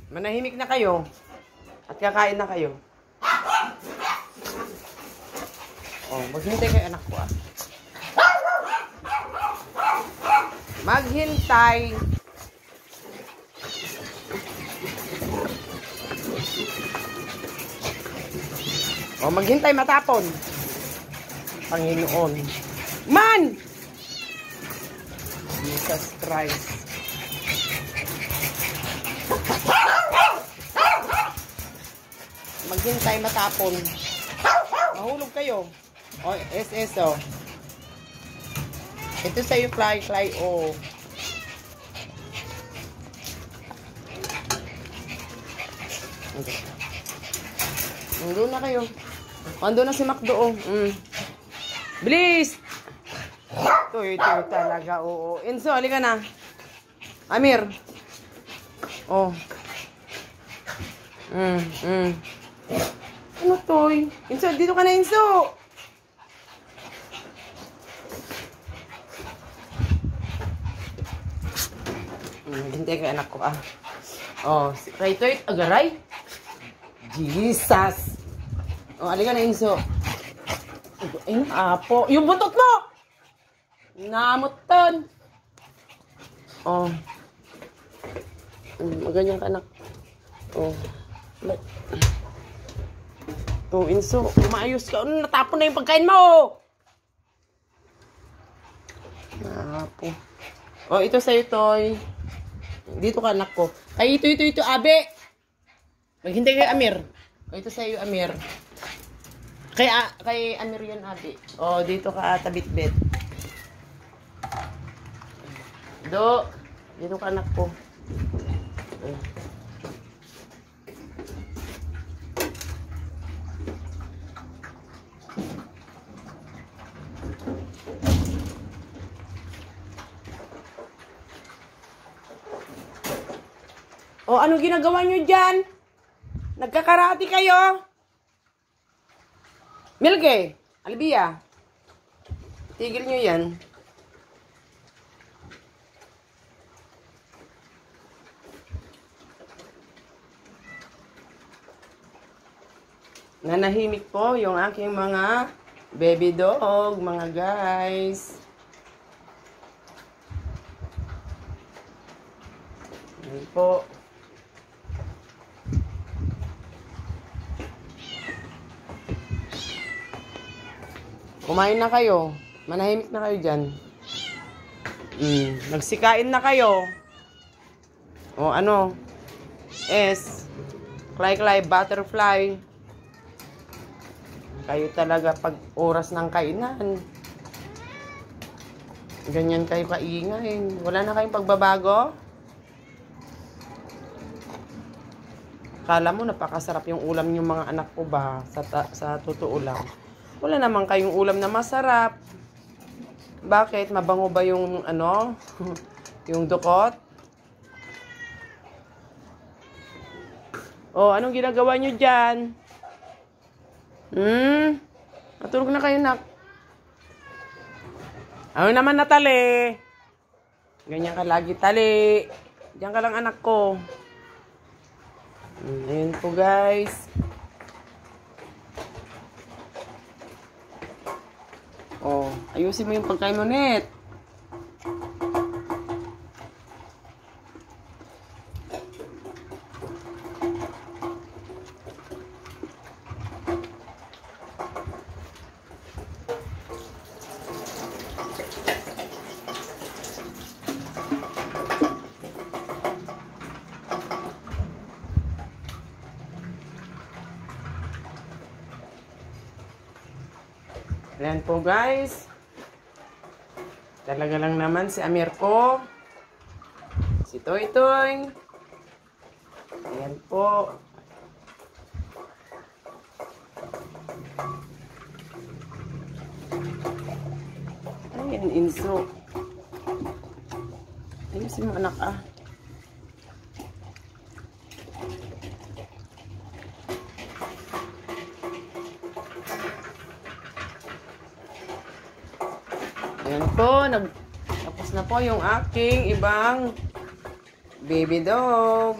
Manahimik na kayo. At kakain na kayo. Oh, maghintay kayo anak ko ah. Maghintay. Oh, maghintay matapon. Panginoon. Man! Jesus Christ. Maghintay matapon. Mahulog kayo. O, SS o. Ito sa'yo, Cly, o. Okay. Nandun na kayo. Nandun na si Macdo, o. Bilis! Ito talaga, oo. Enzo, halika na. Amir. Oh. Ano toy? Enzo, dito ka na, Enzo. Hindi ka anak ko ah. Oh, kay toy, agaray. Jesus. Oh, halika na, Enzo. Ay, apo. Yung buntot mo! Namutan. Oh. Maganyan ka, anak. Oh. Oh, Enzo. Umayos ka. Natapon na yung pagkain mo. Apo. Oh, ito sa'yo, Toy. Dito ka, anak ko. Ay, ito, Abe. Maghintay kay Amir. Oh, ito sa'yo, Amir. Kay Amir yan, Abe. Oh, dito ka, tabit-bit. Dito ka, anak ko. O, anong ginagawa nyo dyan? Nagkakarati kayo? Milke, Albia, tigil nyo yan. Nanahimik po yung aking mga baby dog, mga guys. Yan po. Kumain na kayo. Manahimik na kayo dyan. Nagsikain na kayo. O ano? S. Cly, butterfly. Kayo talaga pag oras ng kainan. Ganyan kayo kaingay. Wala na kayong pagbabago? Kala mo napakasarap yung ulam yung mga anak ko ba? Sa totoo lang. Wala naman kayong ulam na masarap. Bakit? Mabango ba yung ano? Yung dukot? Oh, anong ginagawa nyo dyan? Matulog na kayo, nak. Ano naman na tali? Ganyan ka lagi, tali. Diyan ka lang, anak ko. Ayun po, guys. Oh, ayusin mo yung pagkain mo, net. Ayan po, guys. Talaga lang naman si Amir ko. Si Toy. Ayan po. Ayan, Inso. Ayusin mo, anak, ah. Ayan po, tapos na po yung aking ibang baby dog.